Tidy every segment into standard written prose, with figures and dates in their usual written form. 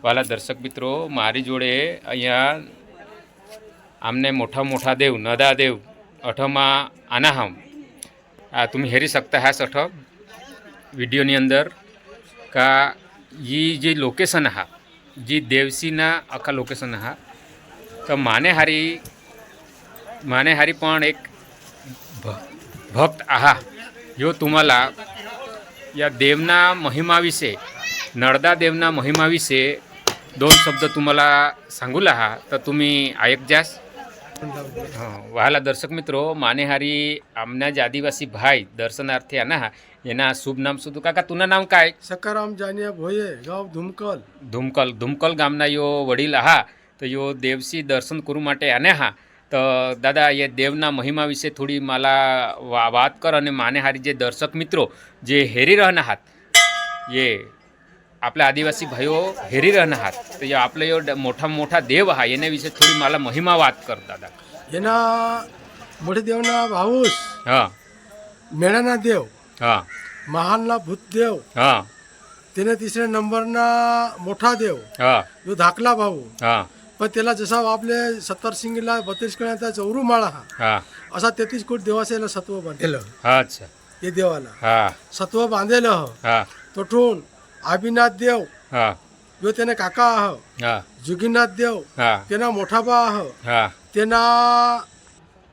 વાલા દર્શક મિત્રો, મારી જોડે અહીંયા આમને મોठा मोठा देव नदा देव अठमा आनाहम तुम्ही हेरी सकता ह्यास अठ व्हिडिओनी अंदर का ही जी लोकेशन हा जी देवसीना अख्खा लोकेशन हा तर मानेहारी पण एक भक्त आहा यो तुम्हाला या देवना महिमा विषे नर्मदा देवना महिमा विषे दोन शब्द तुम्हाला सांगूला हा तर तुम्ही ऐक जास। वहाला दर्शक मित्रों, मानेहारी आमना जे आदिवासी भाई दर्शनार्थी आना हा एना शुभ नाम सुधू काका तुना नाम काय? सकाराम जानिया भोये गाव धुमकल गामना यो वडील आहा तो यो देवसी दर्शन करू माटे आने हा। तो दादा ये देवना महिमा विषे थोड़ी मला बात कर अने मानेहारी जे दर्शक मित्रों जे हेरी रहना हात ये आपल्या आदिवासी भाईओ हेरी रहना हात तो ये आपले यो मोठा देव हा येने विषे थोड़ी मला महिमा बात कर दादा। येना मोठे देवना भाऊस हाँ मेळाना देव हाँ महालना भूतदेव हाँ त्याने तिसऱ्या नंबरना मोठा देव हाँ यो धाकला भाऊ हाँ पण त्याला जसा आपले 70 सिंगीला 32 कळ्याचा चौरू माळा हा हाँ असा 33 कोट देवासेला सत्व बांधलेलं अच्छा हे देवाला हाँ सत्व बांधलेलं हाँ तोठून आबिनाथ देव हाँ यो त्याने काका आह हाँ जुगीनाथ देव हाँ त्याना मोठा बा आह हाँ त्याना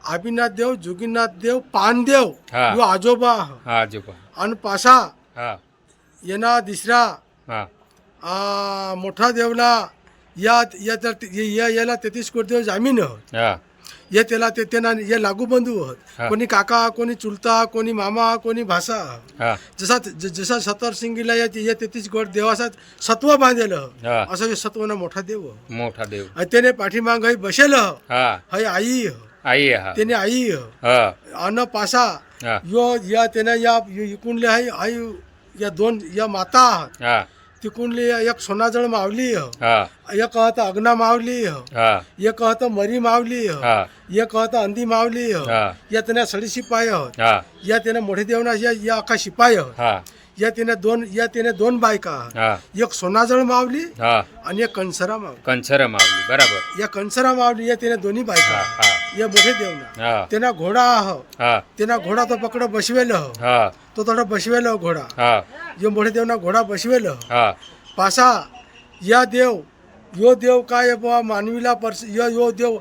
आबिनाथ देव जुगीनाथ देव पानदेव हा. यो आजोबा आह हाँ जो आणि पासा हाँ येना दुसरा हाँ मोठा देवला याला 33 कोटी देव जामीन आहोत हाँ ये त्याला ते त्यांना ये लागू बंधू आहोत हा. कोणी काका कोणी चुलता कोणी मामा कोणी भासा हाँ जसा 70 सिंगीला या 33 कोट देवाचा सत्व बांधलेलं हा. असं हे सत्वना मोठा देव मोठा देव आणि त्याने पाठीमाग हय बसेल हाँ हय आई आई है हाँ त्याने आई हाँ अन पासा हाँ यो या त्याने या इकुणले हाय आई या दोन या माता हाँ तिकुणले एक सोनाजळ मावली हाँ एक कहत अग्ना मावली हाँ एक कहत मरी मावली हाँ एक कहत अंधी मावली हाँ या त्याने सडी शिपाई हाँ या त्याने मोठे देवना या अख्खा शिपाई हाँ या त्याने दोन बायका हाँ एक सोनाजळ मावली हाँ आणि एक कंसरा मावली कंचर मावली बराबर या कंसरा मावली या त्याने दोन्ही बायका हाँ हाँ या मोठे देवना हाँ त्यांना घोडा हाँ त्यांना घोडा तो पकड बसवेल हाँ तो थोडा बसवेल घोडा हाँ यो मोठे देवना घोडा बसवेल हाँ पासा या देव यो देव काय बा मानवीला यो देव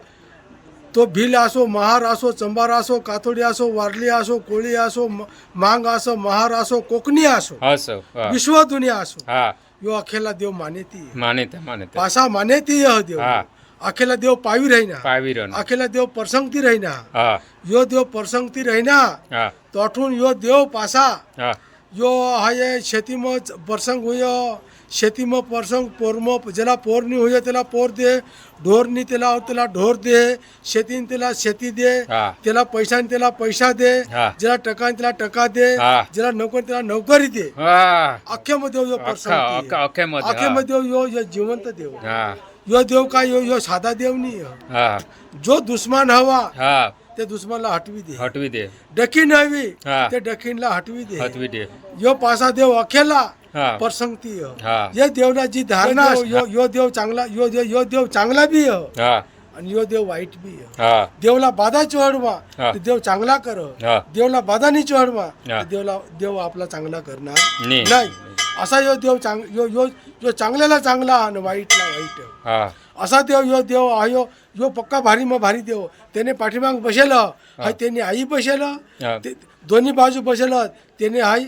तो भिल असो महार असो चंबार असो कातोडी असो वारली असो कोळी असो मांग असो महार असो कोकणी असो असो हाँ विश्व दुनिया असो हाँ यो अखेला देव मानेती मानेते पासा मानेती यह देव हाँ अखेला देव पावी रहिना पावीरन अखेला देव परसंगती रहिना हाँ यो देव परसंगती रहिना हाँ तोठून यो देव पासा हाँ यो हाय शेतीम परसंग होय शेतीम परसंग पोरम ज्याला पोरनी होय त्याला पोर दे ढोरनी त्याला ढोर दे शेतीन त्याला शेती दे हा. त्याला पैशाने त्याला पैसा दे हा. ज्याला टकाने त्याला टका दे हा. ज्याला नोकरी त्याला नोकरी दे हाँ अख्ख्या मध्ये यो परसंग अख्खे मध्ये अख्ख्या मध्ये यो जिवंत देव हाँ यो देव काय यो साधा देव नाही हाँ जो दुश्मन हवा हाँ ते दुश्मनला हटवी दे हटवी दे डकीन हवी हा. ते डकीनला हटवी दे हटवी दे यो पासा देव अखेला हाँ परसंगती हा या देवला जी धारणा यो देव चांगला यो देव चांगला बी हाँ आणि यो देव वाईट बी हाँ देवला बाधा चढवा हा. ते देव चांगला कर हाँ देवला बाधा नाही चढवा हा. देव आपला चांगला करणार नहीं नाही असा यो देव यो चांगल्याला चांगला आणि वाईटला वाईट हाँ असा देव यो यो पक्का भारी मग भारी देव त्याने पाठीमाग बसेल हाय त्याने आई बसेल हाँ ते दोन्ही बाजू बसेल त्याने हाय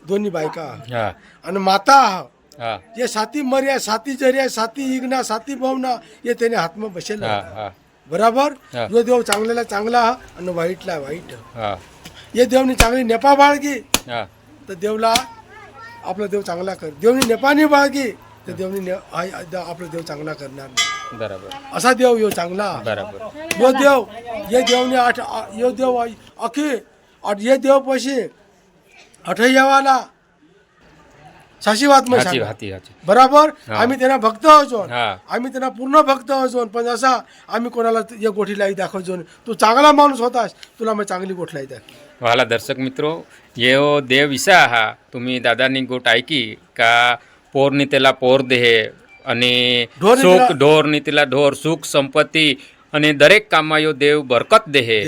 दोन्ही बायका हाँ आणि माता हाँ ये साती मर्या साती जर्या साती इगना साती भावना ये त्याने हातमा बसेल हाँ हाँ बराबर हा. यो देव चांगल्याला चांगला आणि वाईटला वाईट हाँ ये देवनी चांगली नेपा बाळगी हाँ तर देवला आपला देव चांगला कर देवनी नेपानी बाळगी तर देवनी आपला देव चांगला करणार नाही. बराबर असा देव यो चांगला बराबर यो देव ये देवने यो देव अखी ये देव पशी अठयवाला साशी बात मग हाची सांगा. हाची हाची बराबर हा. आम्ही त्यांना भक्त होतो हा. आम्ही त्यांना पूर्ण भक्त होतो पण असा आम्ही कोणाला या गोठीलाही दाखवतो तू चांगला माणूस होतास तुला मग चांगली गोठलाई दाखव. वाला दर्शक मित्रों ये देव विसा हा तुम्ही दादानी गोट ऐकी का पोरनी त्याला पोर दे અને ઢોર સુખ નીતિલા- ઢોર નીતિલા ઢોર સુખ સંપત્તિ અને દરેક કામમાં યો દેવ બરકત દેહે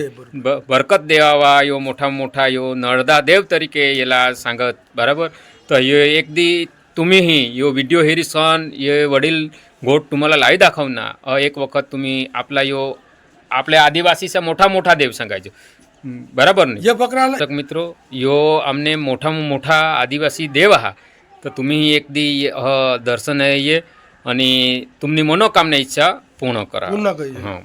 બરકત દેવાवा यो मोठा यो नळदा देव तरीके याला सांगत बरोबर. तर यो एक दी तुम्हीही यो व्हिडिओ हेरी सण ये वडील गोट तुम्हाला लावी दाखवना एक वखत तुम्ही आपला यो आपल्या आदिवासीचा मोठा देव सांगायचो बरोबर नाही. ये बकराला दर्शक मित्रो यो अमने मोठा आदिवासी देव हा तर तुम्ही एक दी दर्शन ये आणि तुमनी मनोकामना इच्छा पूर्ण करा. पूर्ण करी. हां.